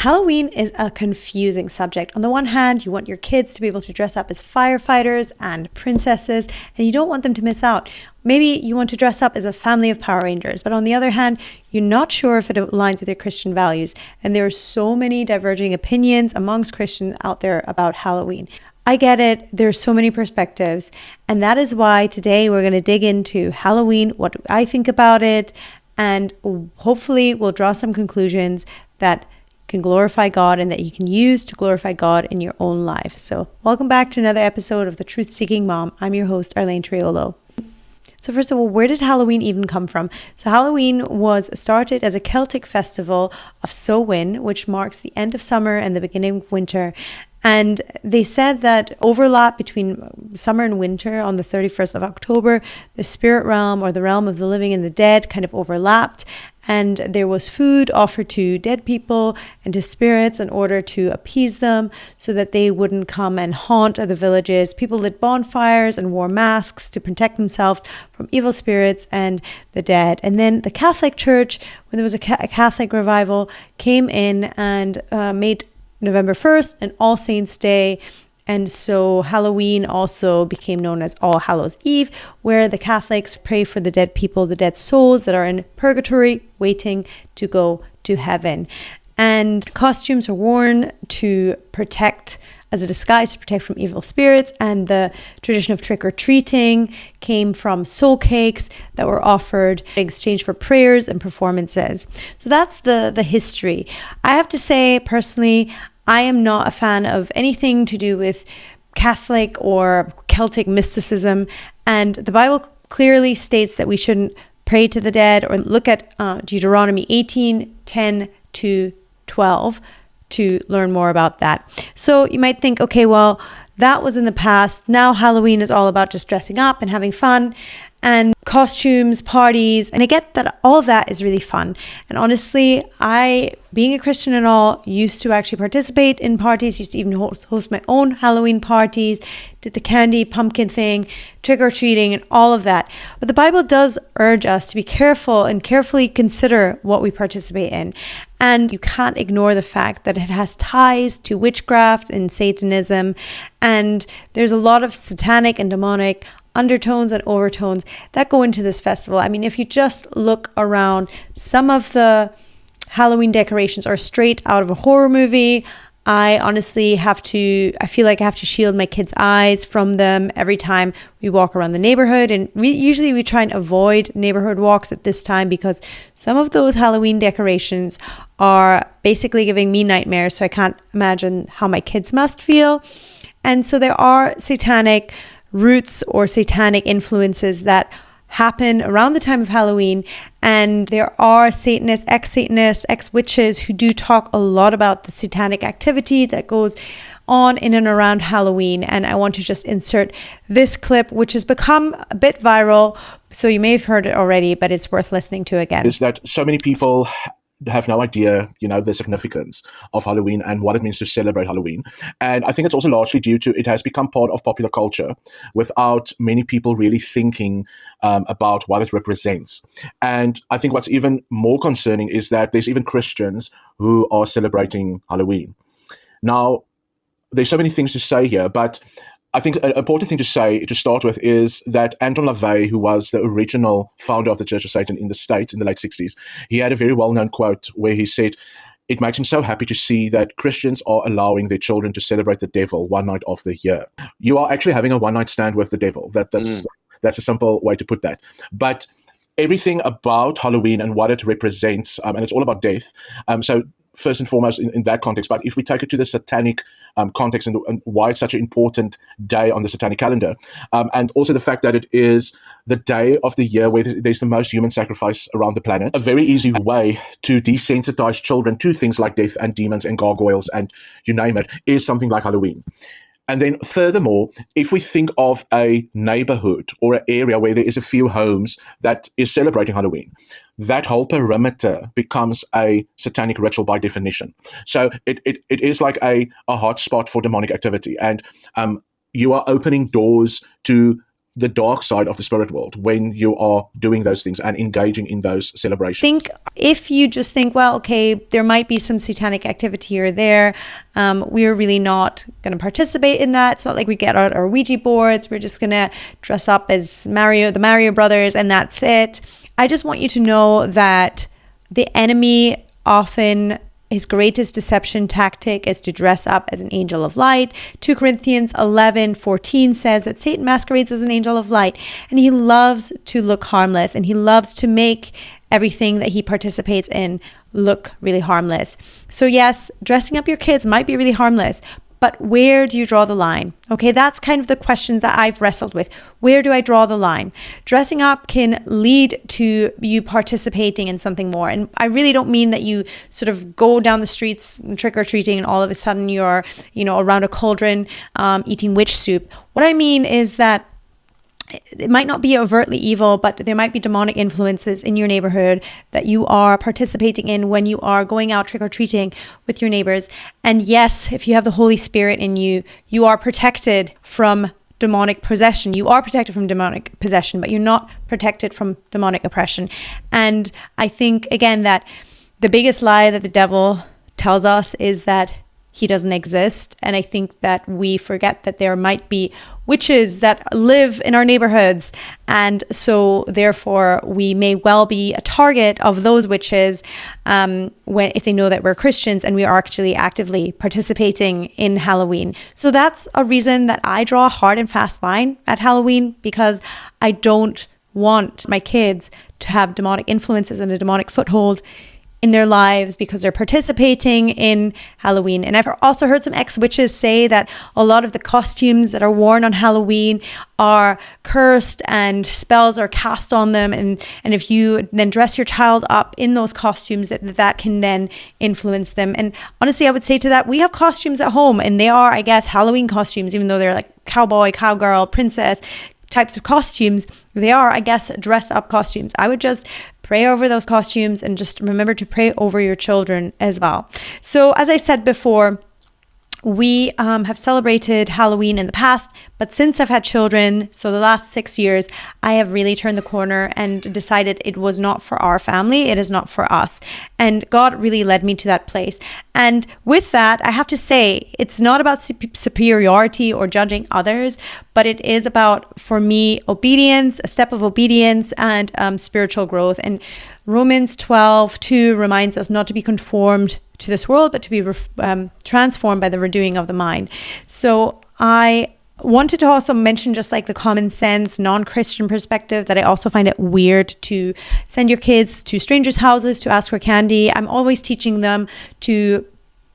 Halloween is a confusing subject. On the one hand, you want your kids to be able to dress up as firefighters and princesses, and you don't want them to miss out. Maybe you want to dress up as a family of Power Rangers, but on the other hand, you're not sure if it aligns with your Christian values. And there are so many diverging opinions amongst Christians out there about Halloween. I get it. There's so many perspectives. And that is why today we're going to dig into Halloween, what I think about it, and hopefully we'll draw some conclusions that can glorify God and that you can use to glorify God in your own life. So welcome back to another episode of The Truth Seeking Mom. I'm your host, Arlene Triolo. So first of all, where did Halloween even come from? So Halloween was started as a Celtic festival of Samhain, which marks the end of summer and the beginning of winter. And they said that overlap between summer and winter on the 31st of October, the spirit realm or the realm of the living and the dead kind of overlapped. And there was food offered to dead people and to spirits in order to appease them so that they wouldn't come and haunt the villages. People lit bonfires and wore masks to protect themselves from evil spirits and the dead. And then the Catholic Church, when there was a Catholic revival, came in and made November 1st and All Saints Day. And so Halloween also became known as All Hallows Eve, where the Catholics pray for the dead people, the dead souls that are in purgatory, waiting to go to heaven. And costumes are worn to protect, as a disguise to protect from evil spirits. And the tradition of trick-or-treating came from soul cakes that were offered in exchange for prayers and performances. So that's the history. I have to say, personally, I am not a fan of anything to do with Catholic or Celtic mysticism. And the Bible clearly states that we shouldn't pray to the dead, or look at Deuteronomy 18:10-12 to learn more about that. So you might think, okay, well, that was in the past. Now Halloween is all about just dressing up and having fun and costumes, parties. And I get that all of that is really fun. And honestly, I, being a Christian and all, used to actually participate in parties, used to even host my own Halloween parties, did the candy pumpkin thing, trick-or-treating and all of that. But the Bible does urge us to be careful and carefully consider what we participate in. And you can't ignore the fact that it has ties to witchcraft and Satanism. And there's a lot of satanic and demonic undertones and overtones that go into this festival. I mean, if you just look around, some of the Halloween decorations are straight out of a horror movie. I honestly I feel like I have to shield my kids' eyes from them every time we walk around the neighborhood. And we try and avoid neighborhood walks at this time because some of those Halloween decorations are basically giving me nightmares. So I can't imagine how my kids must feel. And so there are satanic roots or satanic influences that happen around the time of Halloween, and there are Satanists, ex-witches who do talk a lot about the satanic activity that goes on in and around Halloween. And I want to just insert this clip, which has become a bit viral, so you may have heard it already, but it's worth listening to again. Is that so many people have no idea, the significance of Halloween and what it means to celebrate Halloween. And I think it's also largely due to it has become part of popular culture without many people really thinking about what it represents. And I think what's even more concerning is that there's even Christians who are celebrating Halloween. Now, there's so many things to say here, but I think an important thing to say to start with is that Anton LaVey, who was the original founder of the Church of Satan in the States in the late 60s, he had a very well-known quote where he said, "It makes him so happy to see that Christians are allowing their children to celebrate the devil one night of the year." You are actually having a one-night stand with the devil. That's a simple way to put that. But everything about Halloween and what it represents, and it's all about death. So first and foremost in that context, but if we take it to the satanic context and why it's such an important day on the satanic calendar, and also the fact that it is the day of the year where there's the most human sacrifice around the planet, a very easy way to desensitize children to things like death and demons and gargoyles and you name it, is something like Halloween. And then furthermore, if we think of a neighborhood or an area where there is a few homes that is celebrating Halloween, that whole perimeter becomes a satanic ritual by definition. So it is like a hot spot for demonic activity. And you are opening doors to the dark side of the spirit world when you are doing those things and engaging in those celebrations. Think if you just think, well, okay, there might be some satanic activity here or there. We're really not going to participate in that. It's not like we get out our Ouija boards. We're just going to dress up as the Mario Brothers, and that's it. I just want you to know that the enemy often, his greatest deception tactic is to dress up as an angel of light. 2 Corinthians 11:14 says that Satan masquerades as an angel of light, and he loves to look harmless, and he loves to make everything that he participates in look really harmless. So yes, dressing up your kids might be really harmless, but where do you draw the line? Okay, that's kind of the questions that I've wrestled with. Where do I draw the line? Dressing up can lead to you participating in something more. And I really don't mean that you sort of go down the streets trick-or-treating and all of a sudden you're, around a cauldron eating witch soup. What I mean is that it might not be overtly evil, but there might be demonic influences in your neighborhood that you are participating in when you are going out trick-or-treating with your neighbors. And yes, if you have the Holy Spirit in you, you are protected from demonic possession. You are protected from demonic possession, but you're not protected from demonic oppression. And I think, again, that the biggest lie that the devil tells us is that he doesn't exist. And I think that we forget that there might be witches that live in our neighborhoods. And so therefore we may well be a target of those witches if they know that we're Christians and we are actually actively participating in Halloween. So that's a reason that I draw a hard and fast line at Halloween, because I don't want my kids to have demonic influences and a demonic foothold in their lives because they're participating in Halloween. And I've also heard some ex-witches say that a lot of the costumes that are worn on Halloween are cursed and spells are cast on them. And if you then dress your child up in those costumes, that can then influence them. And honestly, I would say to that, we have costumes at home and they are, I guess, Halloween costumes, even though they're like cowboy, cowgirl, princess types of costumes. They are, I guess, dress up costumes. I would just pray over those costumes and just remember to pray over your children as well. So as I said before, we have celebrated Halloween in the past, but since I've had children, so the last 6 years, I have really turned the corner and decided it was not for our family. It is not for us. And God really led me to that place. And with that, I have to say, it's not about superiority or judging others, but it is about, for me, obedience, a step of obedience and spiritual growth. And Romans 12:2 reminds us not to be conformed to this world, but to be transformed by the renewing of the mind. So I wanted to also mention just like the common sense, non-Christian perspective, that I also find it weird to send your kids to strangers' houses to ask for candy. I'm always teaching them to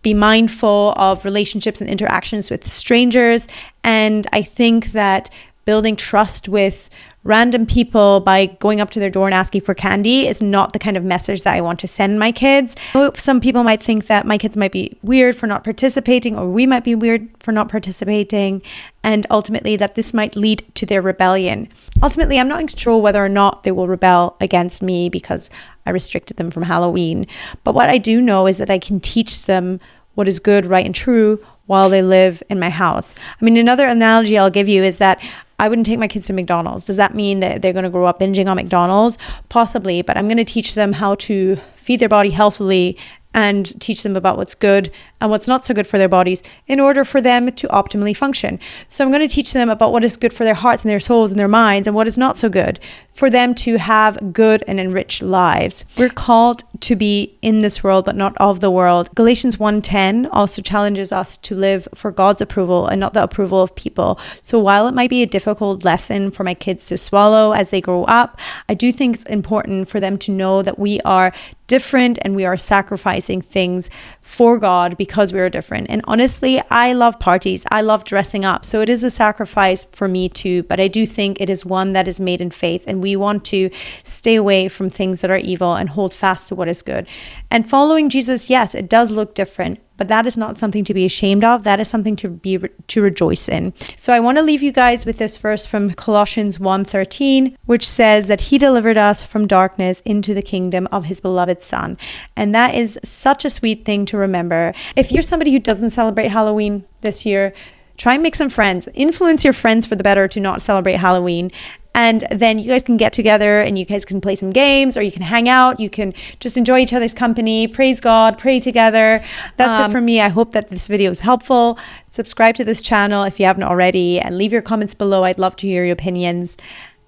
be mindful of relationships and interactions with strangers. And I think that building trust with random people by going up to their door and asking for candy is not the kind of message that I want to send my kids. Some people might think that my kids might be weird for not participating, or we might be weird for not participating, and ultimately that this might lead to their rebellion. Ultimately, I'm not in control whether or not they will rebel against me because I restricted them from Halloween. But what I do know is that I can teach them what is good, right, and true while they live in my house. I mean, another analogy I'll give you is that I wouldn't take my kids to McDonald's. Does that mean that they're going to grow up binging on McDonald's? Possibly, but I'm going to teach them how to feed their body healthily and teach them about what's good and what's not so good for their bodies in order for them to optimally function. So I'm going to teach them about what is good for their hearts and their souls and their minds and what is not so good for them to have good and enriched lives. We're called to be in this world, but not of the world. Galatians 1:10 also challenges us to live for God's approval and not the approval of people. So while it might be a difficult lesson for my kids to swallow as they grow up, I do think it's important for them to know that we are different and we are sacrificing things for God because we are different. And honestly, I love parties. I love dressing up. So it is a sacrifice for me too, but I do think it is one that is made in faith, and we want to stay away from things that are evil and hold fast to what is good. And following Jesus, yes, it does look different, but that is not something to be ashamed of. That is something to rejoice in. So I want to leave you guys with this verse from Colossians 1:13, which says that he delivered us from darkness into the kingdom of his beloved Son. And that is such a sweet thing to remember. If you're somebody who doesn't celebrate Halloween this year, Try and make some friends. Influence your friends for the better to not celebrate Halloween. And then you guys can get together and you guys can play some games, or you can hang out. You can just enjoy each other's company, praise God, pray together. That's it for me. I hope that this video is helpful. Subscribe to this channel if you haven't already, and leave your comments below. I'd love to hear your opinions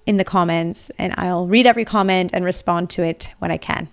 in the comments, and I'll read every comment and respond to it when I can.